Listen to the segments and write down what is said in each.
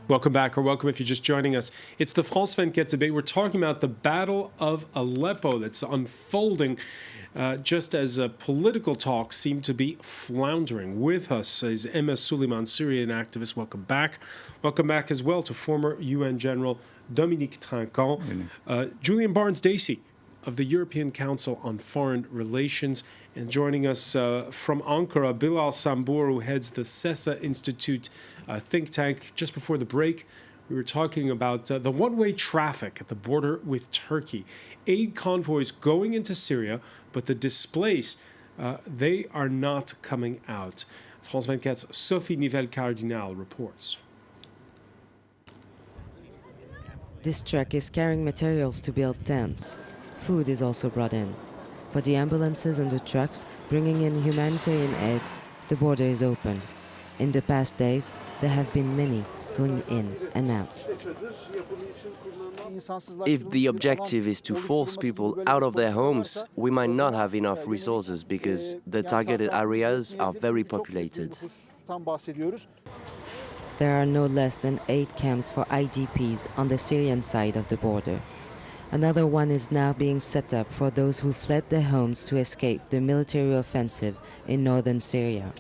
Welcome back, or welcome if you're just joining us. It's the France 24 debate. We're talking about the Battle of Aleppo that's unfolding just as political talks seem to be floundering. With us is Emma Suleiman, Syrian activist. Welcome back. Welcome back as well to former UN General Dominique Trinquant. Julian Barnes-Dacey of the European Council on Foreign Relations. And joining us from Ankara, Bilal Sambur, who heads the CESA Institute think tank. Just before the break, we were talking about the one-way traffic at the border with Turkey. Aid convoys going into Syria, but the displaced, they are not coming out. France 24's Sophie Nivelle-Cardinal reports. This truck is carrying materials to build tents. Food is also brought in. For the ambulances and the trucks bringing in humanitarian aid, the border is open. In the past days, there have been many going in and out. If the objective is to force people out of their homes, we might not have enough resources because the targeted areas are very populated. There are no less than 8 camps for IDPs on the Syrian side of the border. Another one is now being set up for those who fled their homes to escape the military offensive in northern Syria.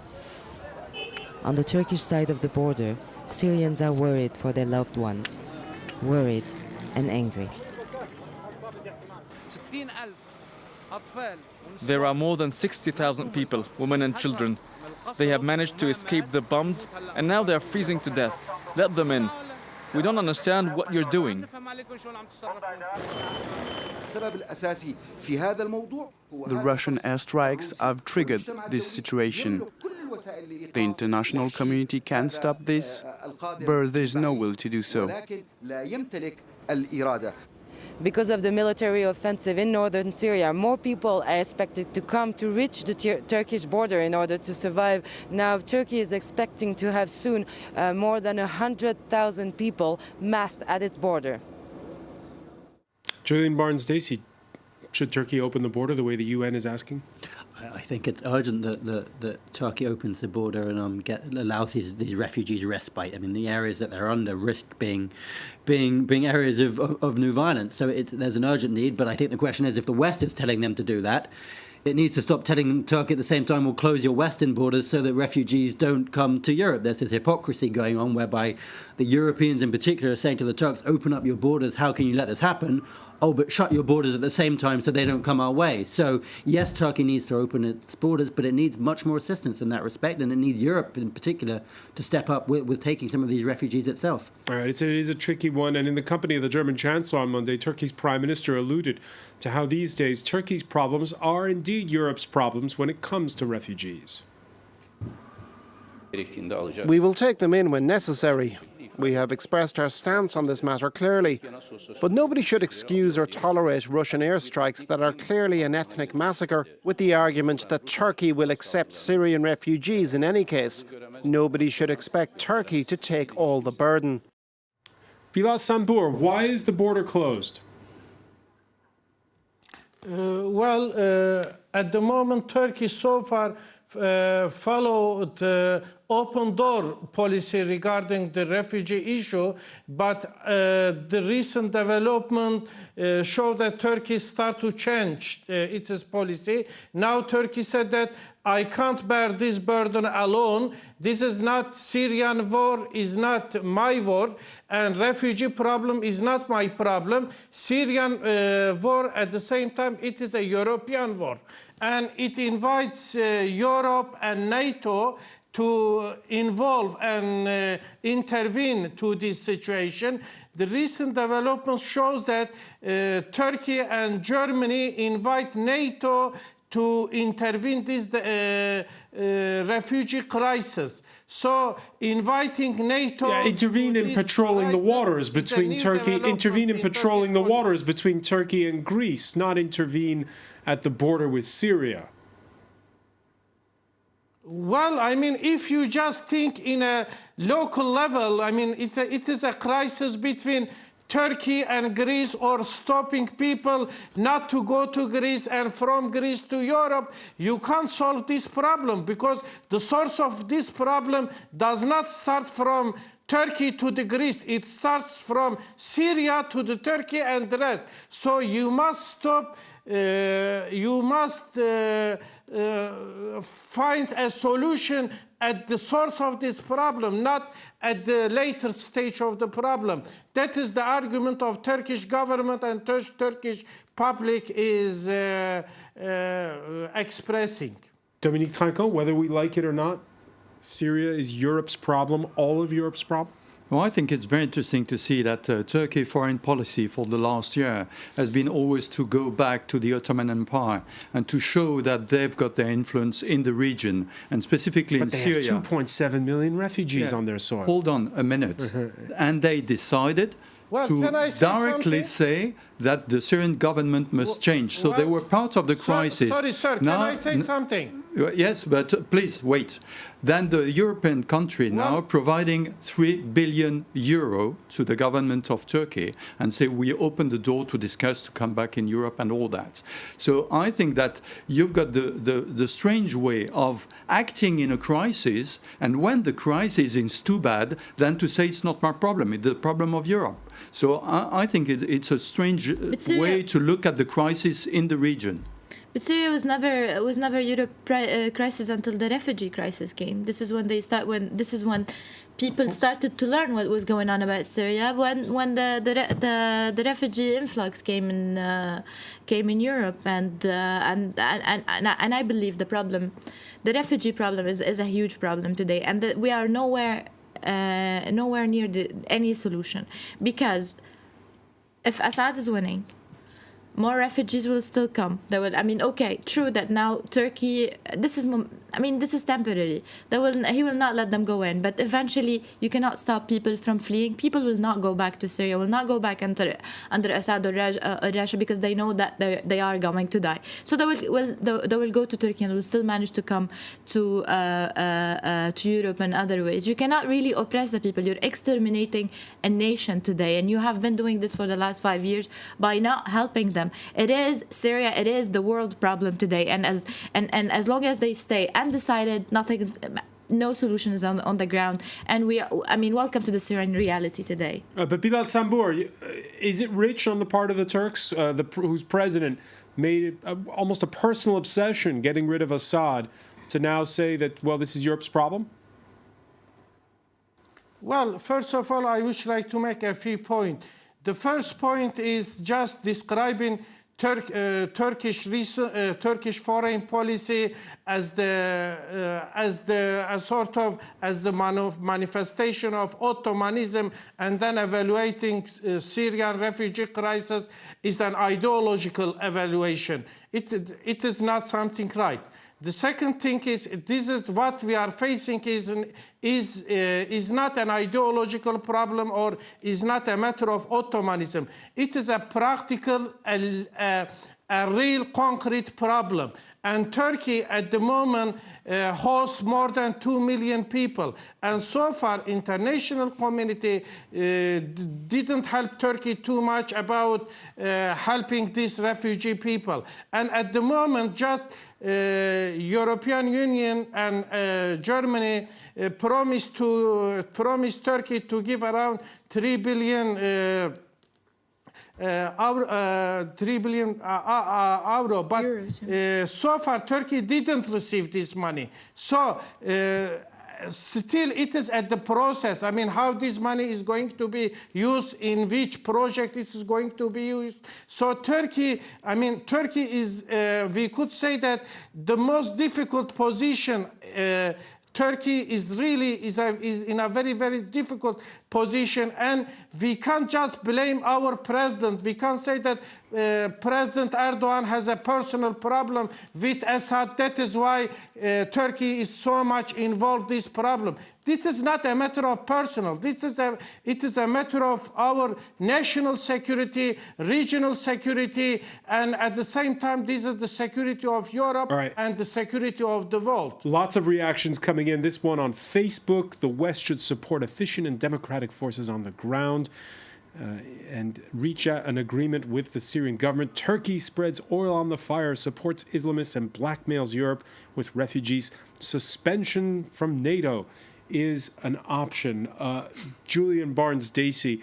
On the Turkish side of the border, Syrians are worried for their loved ones, worried and angry. There are more than 60,000 people, women and children. They have managed to escape the bombs and now they are freezing to death. Let them in. We don't understand what you're doing. The Russian airstrikes have triggered this situation. The international community can stop this, but there's no will to do so. Because of the military offensive in northern Syria, more people are expected to come to reach the Turkish border in order to survive. Now, Turkey is expecting to have soon more than 100,000 people massed at its border. Julian Barnes-Dacey, should Turkey open the border the way the UN is asking? I think it's urgent that Turkey opens the border and allows these refugees respite. I mean, the areas that they're under risk being areas of new violence. So there's an urgent need. But I think the question is, if the West is telling them to do that, it needs to stop telling Turkey at the same time, we'll close your western borders so that refugees don't come to Europe. There's this hypocrisy going on whereby the Europeans in particular are saying to the Turks, open up your borders, how can you let this happen? Oh, but shut your borders at the same time so they don't come our way. So, yes, Turkey needs to open its borders, but it needs much more assistance in that respect, and it needs Europe in particular to step up with taking some of these refugees itself. All right, it is a tricky one, and in the company of the German Chancellor on Monday, Turkey's Prime Minister alluded to how these days Turkey's problems are indeed Europe's problems when it comes to refugees. We will take them in when necessary. We have expressed our stance on this matter clearly, but nobody should excuse or tolerate Russian airstrikes that are clearly an ethnic massacre with the argument that Turkey will accept Syrian refugees in any case. Nobody should expect Turkey to take all the burden. Bilal Sambur, why is the border closed? At the moment, Turkey so far followed open door policy regarding the refugee issue, but the recent development showed that Turkey started to change its policy. Now Turkey said that I can't bear this burden alone. This is not Syrian war, is not my war, and refugee problem is not my problem. Syrian war at the same time, it is a European war. And it invites Europe and NATO to involve and intervene to this situation. The recent development shows that Turkey and Germany invite NATO to intervene this refugee crisis. So inviting NATO intervene in patrolling the waters between Turkey, intervene in patrolling the waters between Turkey and Greece, not intervene at the border with Syria. Well, I mean, if you just think in a local level, I mean, it is a crisis between Turkey and Greece, or stopping people not to go to Greece and from Greece to Europe. You can't solve this problem because the source of this problem does not start from Turkey to the Greece. It starts from Syria to the Turkey and the rest. So you must stop. You must find a solution at the source of this problem, not at the later stage of the problem. That is the argument of Turkish government and Turkish public is expressing. Dominique Trinquant, whether we like it or not, Syria is Europe's problem, all of Europe's problem? Well, I think it's very interesting to see that Turkey foreign policy for the last year has been always to go back to the Ottoman Empire and to show that they've got their influence in the region, and specifically in Syria. But they have 2.7 million refugees on their soil. Hold on a minute. And they decided to directly say that the Syrian government must change. So they were part of the crisis. Sorry, sir, can I say something? Yes, but please wait. Then the European country now providing 3 billion euro to the government of Turkey and say we open the door to discuss to come back in Europe and all that. So I think that you've got the strange way of acting in a crisis, and when the crisis is too bad, then to say it's not my problem, it's the problem of Europe. So I think it's a strange way to look at the crisis in the region. But Syria was never Europe crisis until the refugee crisis came. This is when people started to learn what was going on about Syria when the refugee influx came in Europe, and I believe the refugee problem is a huge problem today, and that we are nowhere near any solution, because if Assad is winning, more refugees will still come. True that now Turkey, this is temporary. He will not let them go in, but eventually you cannot stop people from fleeing. People will not go back to Syria, will not go back under Assad or Russia, because they know that they are going to die. So they will go to Turkey and will still manage to come to Europe and other ways. You cannot really oppress the people. You're exterminating a nation today, and you have been doing this for the last 5 years by not helping them. It is Syria. It is the world problem today, and as long as they stay undecided, no solution is on the ground. And welcome to the Syrian reality today. But Bilal Sambour, is it rich on the part of the Turks, whose president made it almost a personal obsession getting rid of Assad, to now say that, well, this is Europe's problem? Well, first of all, I would like to make a few points. The first point is just describing Turkish foreign policy as the manifestation of Ottomanism, and then evaluating Syrian refugee crisis is an ideological evaluation. It is not something right. The second thing is, this is what we are facing is not an ideological problem, or is not a matter of Ottomanism. It is a practical, a real concrete problem. And Turkey at the moment hosts more than 2 million people. And so far, international community didn't help Turkey too much about helping these refugee people. And at the moment, just European Union and Germany promised Turkey to give around 3 billion euro, but so far Turkey didn't receive this money. So still it is at the process. How this money is going to be used, in which project it is going to be used. So Turkey is, we could say that the most difficult position. Turkey is in a very, very difficult position, and we can't just blame our president. We can't say that President Erdogan has a personal problem with Assad. That is why Turkey is so much involved in this problem. This is not a matter of personal. It is a matter of our national security, regional security, and at the same time, this is the security of Europe and the security of the world. Lots of reactions coming in. This one on Facebook. The West should support efficient and democratic forces on the ground and reach an agreement with the Syrian government. Turkey spreads oil on the fire, supports Islamists, and blackmails Europe with refugees. Suspension from NATO is an option. Julian Barnes-Dacey,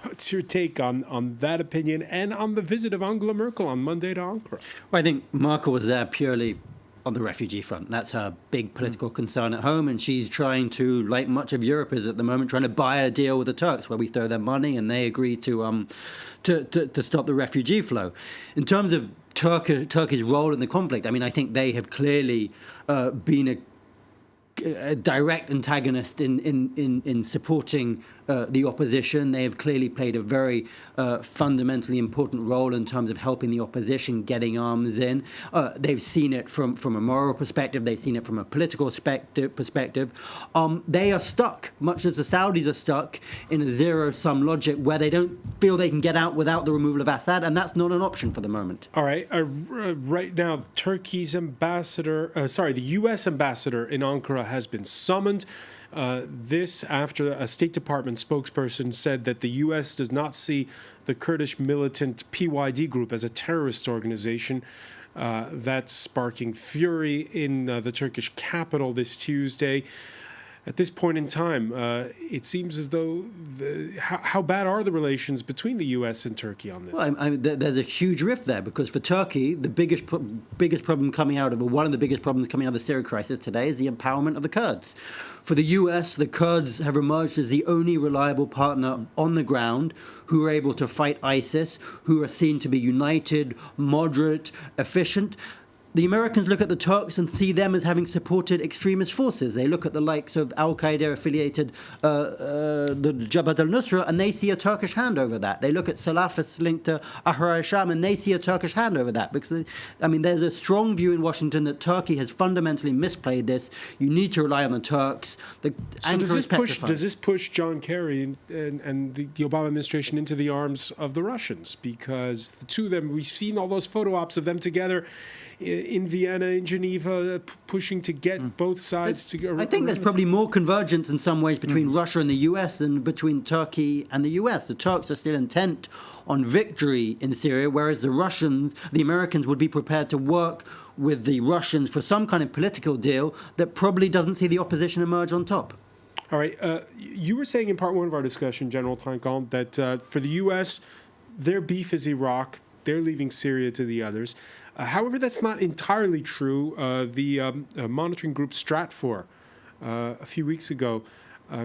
what's your take on that opinion and on the visit of Angela Merkel on Monday to Ankara? Well, I think Merkel was there purely on the refugee front. That's her big political concern at home, and she's trying to, like much of Europe is at the moment, trying to buy a deal with the Turks where we throw them money and they agree to stop the refugee flow. In terms of Turkey's role in the conflict, I mean, I think they have clearly been a direct antagonist in supporting the opposition. They have clearly played a very fundamentally important role in terms of helping the opposition getting arms in. They've seen it from a moral perspective. They've seen it from a political perspective. They are stuck, much as the Saudis are stuck, in a zero-sum logic where they don't feel they can get out without the removal of Assad, and that's not an option for the moment. All right. Right now, Turkey's ambassador, the U.S. ambassador in Ankara has been summoned. This after a State Department spokesperson said that the U.S. does not see the Kurdish militant PYD group as a terrorist organization. That's sparking fury in the Turkish capital this Tuesday. At this point in time, it seems as though how bad are the relations between the U.S. and Turkey on this? Well, I mean, there's a huge rift there because for Turkey, the biggest problem coming out of, or one of the biggest problems coming out of the Syria crisis today is the empowerment of the Kurds. For the U.S., the Kurds have emerged as the only reliable partner on the ground who are able to fight ISIS, who are seen to be united, moderate, efficient. The Americans look at the Turks and see them as having supported extremist forces. They look at the likes of al-Qaeda-affiliated the Jabhat al-Nusra, and they see a Turkish hand over that. They look at Salafists linked to Ahrar al-Sham, and they see a Turkish hand over that. Because, I mean, there's a strong view in Washington that Turkey has fundamentally misplayed this. You need to rely on the Turks. So does this push John Kerry and the Obama administration into the arms of the Russians? Because the two of them, we've seen all those photo ops of them together in Vienna, in Geneva, pushing to get both sides to. I think there's probably more convergence in some ways between Russia and the US than between Turkey and the US. The Turks are still intent on victory in Syria, whereas the Americans would be prepared to work with the Russians for some kind of political deal that probably doesn't see the opposition emerge on top. All right. You were saying in part one of our discussion, General Tankal, that for the U.S., their beef is Iraq. They're leaving Syria to the others. However, that's not entirely true. The monitoring group Stratfor, a few weeks ago,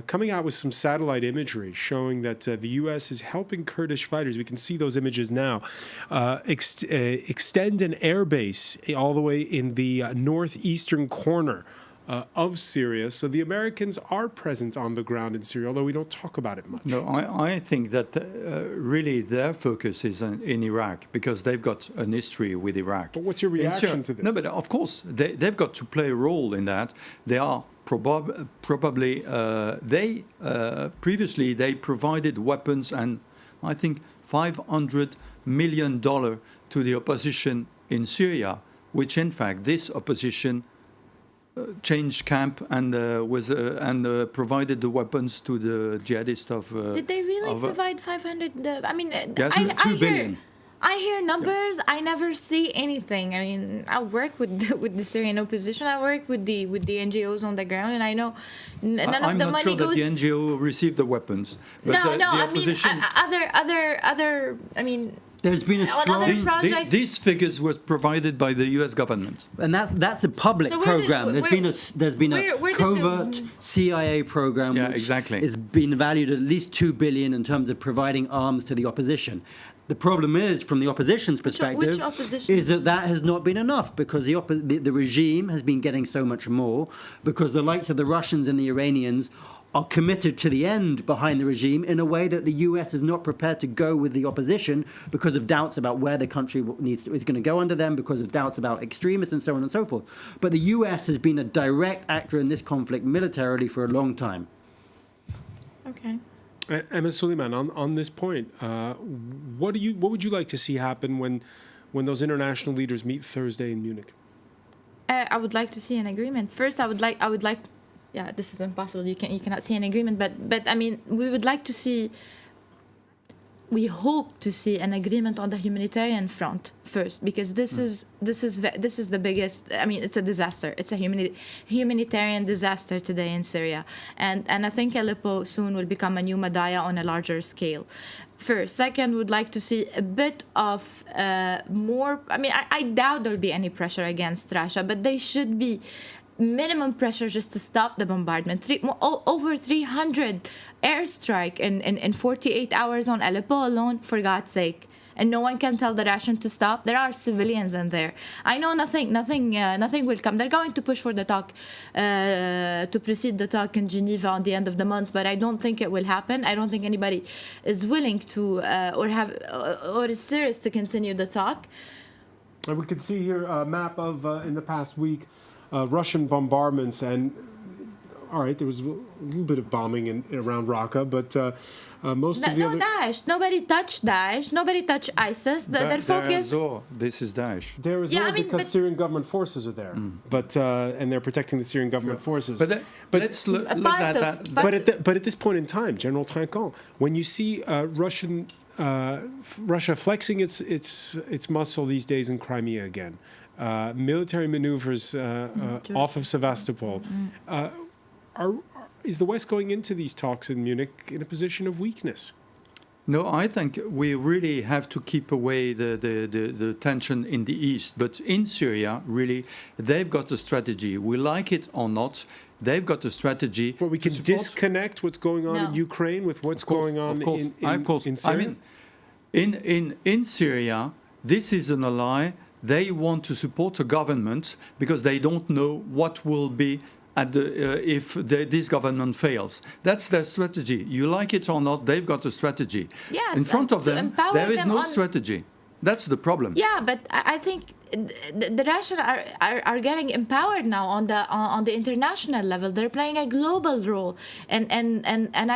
coming out with some satellite imagery showing that the U.S. is helping Kurdish fighters. We can see those images now. Extend an airbase all the way in the northeastern corner of Syria. So the Americans are present on the ground in Syria, although we don't talk about it much. No, I think that really their focus is in Iraq because they've got an history with Iraq. But what's your reaction to this? No, but of course, they've got to play a role in that. They are probably, previously they provided weapons and I think $500 million to the opposition in Syria, which in fact this opposition changed camp and provided the weapons to the jihadists of. Did they really provide 500? I mean, yes, $2 billion. I hear numbers. I never see anything. I mean, I work with the Syrian opposition. I work with the NGOs on the ground, and I know none of the money goes. I'm not sure that the NGO received the weapons. But the opposition. I mean. There's been a strong. These figures were provided by the U.S. government, and that's a public program. There's been a covert CIA program. Yeah, which exactly. It's been valued at least $2 billion in terms of providing arms to the opposition. The problem is, from the opposition's perspective, which opposition? Is that has not been enough because the regime has been getting so much more because the likes of the Russians and the Iranians are committed to the end behind the regime in a way that the US is not prepared to go with the opposition because of doubts about where the country is going to go under them, because of doubts about extremists and so on and so forth. But the US has been a direct actor in this conflict militarily for a long time. Okay. Emma Suleiman, on this point, what would you like to see happen when those international leaders meet Thursday in Munich? I would like to see an agreement. First, I would like. Yeah, this is impossible. You cannot see an agreement, but I mean, we would like to see we hope to see an agreement on the humanitarian front first, because this is the biggest. I mean, it's a disaster. It's a humanitarian disaster today in Syria, and I think Aleppo soon will become a new Madaya on a larger scale. First, second, would like to see a bit of more. I mean, I doubt there'll be any pressure against Russia, but they should be minimum pressure just to stop the bombardment. Over 300 airstrike in 48 hours on Aleppo alone, for God's sake. And no one can tell the Russians to stop. There are civilians in there. I know nothing will come. They're going to push for the talk, to proceed the talk in Geneva on the end of the month, but I don't think it will happen. I don't think anybody is willing to or is serious to continue the talk. And we can see here a map of, in the past week, Russian bombardments, and all right, there was a little bit of bombing around Raqqa, but most of the other... Daesh. Nobody touched Daesh. Nobody touched ISIS. Their focus... This is Daesh. There is because Syrian government forces are there, but and they're protecting the Syrian government forces. But let's look at that. But at this point in time, General Trinquant, when you see Russia flexing its muscle these days in Crimea again, military maneuvers off of Sevastopol. Is the West going into these talks in Munich in a position of weakness? No, I think we really have to keep away the tension in the east. But in Syria, really, they've got a strategy. We like it or not, they've got a strategy. But we can disconnect what's going on in Ukraine with what's going on in Syria? I mean, in Syria, this is an ally. They want to support a government because they don't know what will be if this government fails. That's their strategy. You like it or not, they've got a strategy. Yes, in front of them, there is no strategy. That's the problem. Yeah, but I think the Russians are getting empowered now on the international level. They're playing a global role, and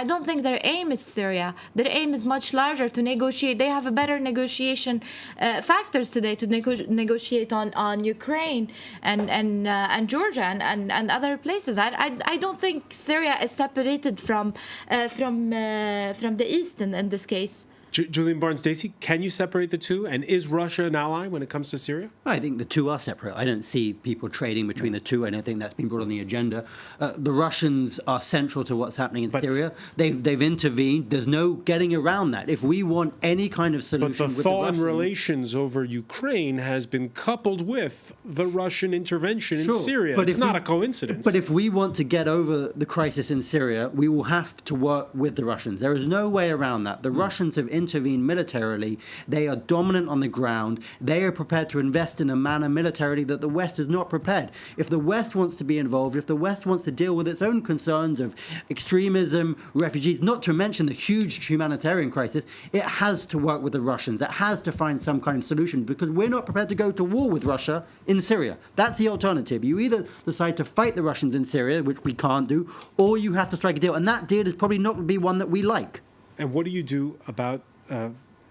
I don't think their aim is Syria. Their aim is much larger, to negotiate. They have a better negotiation factors today to negotiate on Ukraine and Georgia and other places. I don't think Syria is separated from the East in this case. Julian Barnes-Dacey, can you separate the two? And is Russia an ally when it comes to Syria? I think the two are separate. I don't see people trading between the two. I don't think that's been brought on the agenda. The Russians are central to what's happening in Syria. They've intervened. There's no getting around that. If we want any kind of solution but the thaw in relations over Ukraine has been coupled with the Russian intervention in Syria. But it's not a coincidence. But if we want to get over the crisis in Syria, we will have to work with the Russians. There is no way around that. The Russians have intervene militarily. They are dominant on the ground. They are prepared to invest in a manner militarily that the West is not prepared. If the West wants to be involved, if the West wants to deal with its own concerns of extremism, refugees, not to mention the huge humanitarian crisis, it has to work with the Russians. It has to find some kind of solution, because we're not prepared to go to war with Russia in Syria. That's the alternative. You either decide to fight the Russians in Syria, which we can't do, or you have to strike a deal. And that deal is probably not going to be one that we like. And what do you do about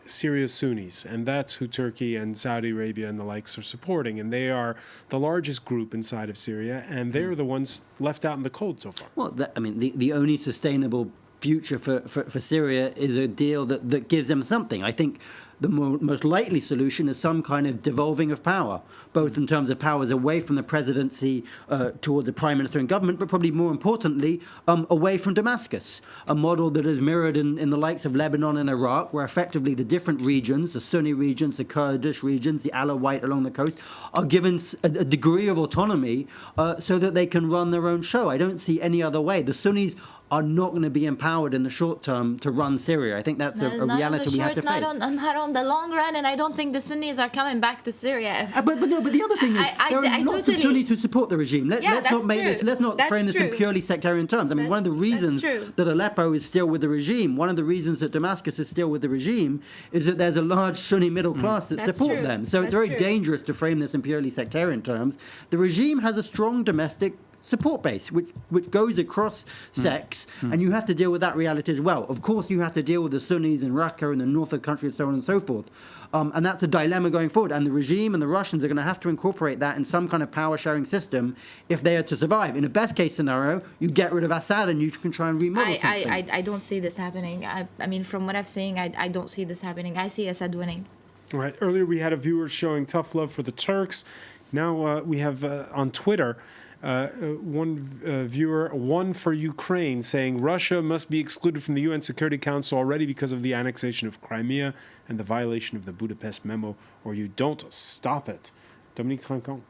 Syria's Sunnis? And that's who Turkey and Saudi Arabia and the likes are supporting. And they are the largest group inside of Syria, and they're the ones left out in the cold so far. Well, the only sustainable future for Syria is a deal that gives them something. I think the most likely solution is some kind of devolving of power, both in terms of powers away from the presidency towards the prime minister and government, but probably more importantly, away from Damascus, a model that is mirrored in the likes of Lebanon and Iraq, where effectively the different regions, the Sunni regions, the Kurdish regions, the Alawite along the coast, are given a degree of autonomy so that they can run their own show. I don't see any other way. The Sunnis are not going to be empowered in the short term to run Syria. I think that's a reality we have to face. Not on the long run, and I don't think the Sunnis are coming back to Syria. But the other thing is, there are lots of Sunnis who support the regime. Let's not frame this in purely sectarian terms. I mean, one of the reasons that Aleppo is still with the regime, one of the reasons that Damascus is still with the regime, is that there's a large Sunni middle class that support them. So it's very dangerous to frame this in purely sectarian terms. The regime has a strong domestic support base, which goes across sects, and you have to deal with that reality as well. Of course, you have to deal with the Sunnis in Raqqa and the north of the country and so on and so forth. And that's a dilemma going forward. And the regime and the Russians are going to have to incorporate that in some kind of power-sharing system if they are to survive. In a best-case scenario, you get rid of Assad and you can try and remodel something. I don't see this happening. I mean, from what I've seen, I don't see this happening. I see Assad winning. All right. Earlier we had a viewer showing tough love for the Turks. Now we have on Twitter one viewer, one for Ukraine, saying Russia must be excluded from the UN Security Council already because of the annexation of Crimea and the violation of the Budapest Memo, or you don't stop it. Dominique Trinquant.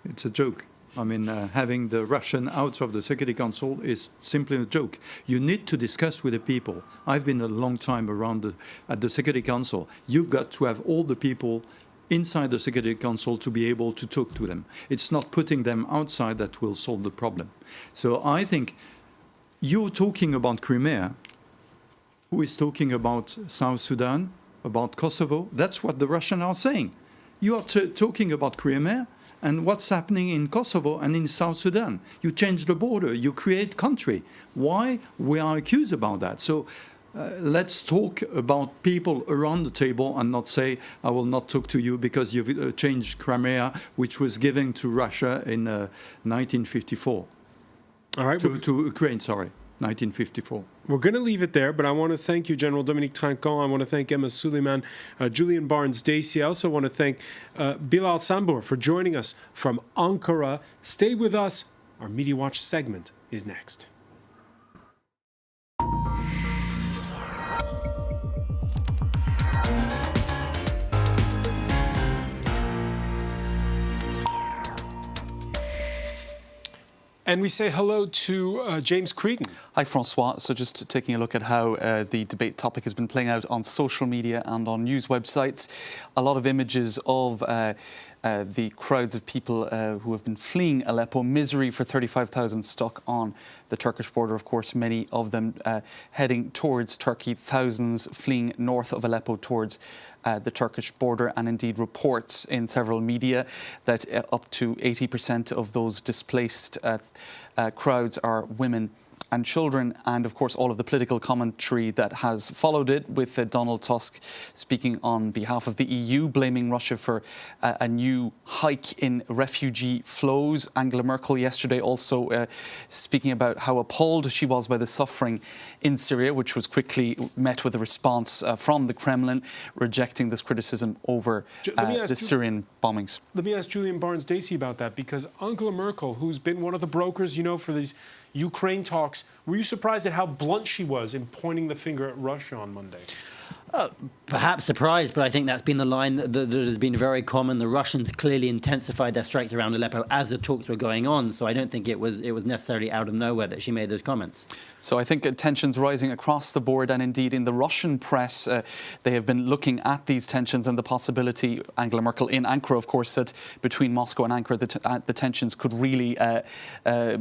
It's a joke. I mean, having the Russian out of the Security Council is simply a joke. You need to discuss with the people. I've been a long time around at the Security Council. You've got to have all the people inside the Security Council to be able to talk to them. It's not putting them outside that will solve the problem. So I think you're talking about Crimea. Who is talking about South Sudan, about Kosovo? That's what the Russians are saying. You are talking about Crimea and what's happening in Kosovo and in South Sudan. You change the border, you create country. Why? We are accused about that. So let's talk about people around the table and not say, I will not talk to you because you've changed Crimea, which was given to Russia in 1954. All right. To Ukraine, sorry. 1954. We're going to leave it there, but I want to thank you, General Dominique Trinquant. I want to thank Emma Suleiman, Julian Barnes-Dacey. I also want to thank Bilal Sambor for joining us from Ankara. Stay with us. Our Media Watch segment is next. And we say hello to James Creedon. Hi, François. So just taking a look at how the debate topic has been playing out on social media and on news websites. A lot of images of the crowds of people who have been fleeing Aleppo. Misery for 35,000 stuck on the Turkish border, of course, many of them heading towards Turkey, thousands fleeing north of Aleppo towards the Turkish border, and indeed reports in several media that up to 80% of those displaced crowds are women and children, and of course all of the political commentary that has followed it, with Donald Tusk speaking on behalf of the EU, blaming Russia for a new hike in refugee flows. Angela Merkel yesterday also speaking about how appalled she was by the suffering in Syria, which was quickly met with a response from the Kremlin, rejecting this criticism over the Syrian bombings. Let me ask Julian Barnes-Dacey about that, because Angela Merkel, who's been one of the brokers, you know, for these Ukraine talks, were you surprised at how blunt she was in pointing the finger at Russia on Monday? Perhaps surprised, but I think that's been the line that has been very common. The Russians clearly intensified their strikes around Aleppo as the talks were going on, so I don't think it was necessarily out of nowhere that she made those comments. So I think tensions rising across the board, and indeed in the Russian press, they have been looking at these tensions and the possibility. Angela Merkel in Ankara, of course, said between Moscow and Ankara the tensions could really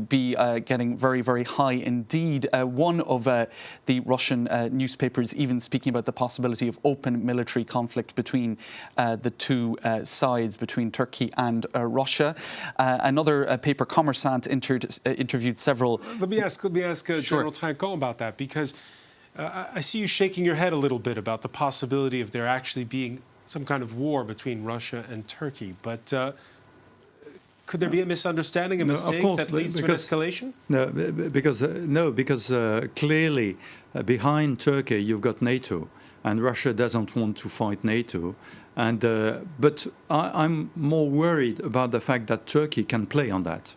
be getting very, very high indeed. One of the Russian newspapers even speaking about the possibility of open military conflict between the two sides, between Turkey and Russia. Another paper, Kommersant, interviewed several... Let me ask Sure. General Trinquant about that, because I see you shaking your head a little bit about the possibility of there actually being some kind of war between Russia and Turkey. But could there be a misunderstanding, a mistake that leads to an escalation? Because clearly behind Turkey you've got NATO, and Russia doesn't want to fight NATO. And but I'm more worried about the fact that Turkey can play on that.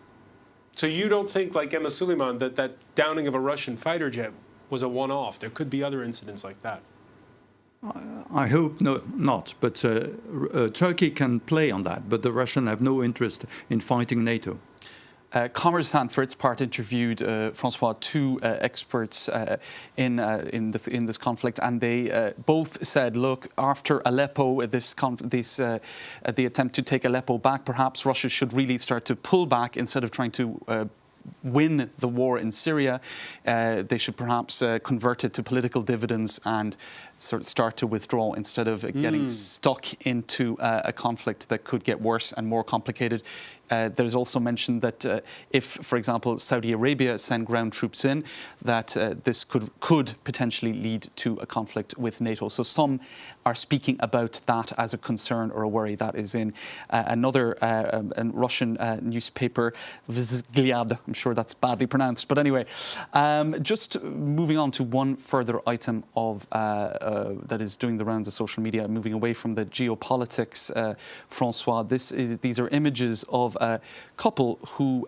So you don't think, like Emma Suleiman, that downing of a Russian fighter jet was a one-off? There could be other incidents like that. I hope not, but Turkey can play on that, but the Russians have no interest in fighting NATO. Kommersant, for its part, interviewed François, two experts in this conflict, and they both said, look, after Aleppo, the attempt to take Aleppo back, perhaps Russia should really start to pull back instead of trying to win the war in Syria, they should perhaps convert it to political dividends and sort of start to withdraw instead of getting stuck into a conflict that could get worse and more complicated. There's also mentioned that if, for example, Saudi Arabia send ground troops in, that this could potentially lead to a conflict with NATO. So some are speaking about that as a concern or a worry. That is in another Russian newspaper, Vzгляд. I'm sure that's badly pronounced. But anyway, just moving on to one further item of that is doing the rounds of social media, moving away from the geopolitics, François. These are images of a couple who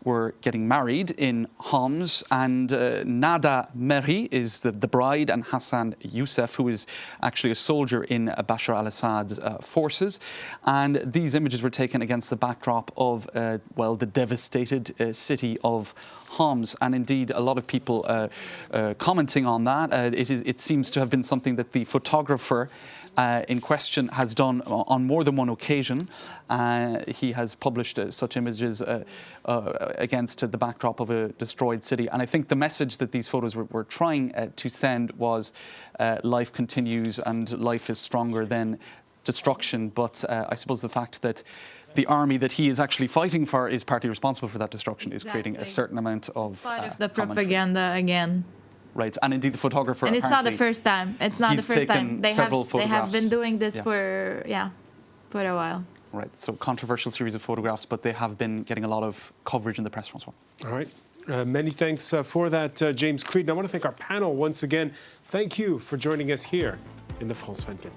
were getting married in Homs, and Nada Meri is the bride, and Hassan Youssef, who is actually a soldier in Bashar al-Assad's forces. And these images were taken against the backdrop of, well, the devastated city of Homs, and indeed a lot of people commenting on that. It seems to have been something that the photographer in question has done on more than one occasion. He has published such images against the backdrop of a destroyed city. And I think the message that these photos were trying to send was life continues and life is stronger than destruction. But I suppose the fact that the army that he is actually fighting for is partly responsible for that destruction is creating a certain amount of part of the propaganda again. Right, and indeed the photographer. And it's not the first time. It's not the first time. They have been doing this for a while. Right, so controversial series of photographs, but they have been getting a lot of coverage in the press, François. All right, many thanks for that, James Creed. And I want to thank our panel once again. Thank you for joining us here in the France 24.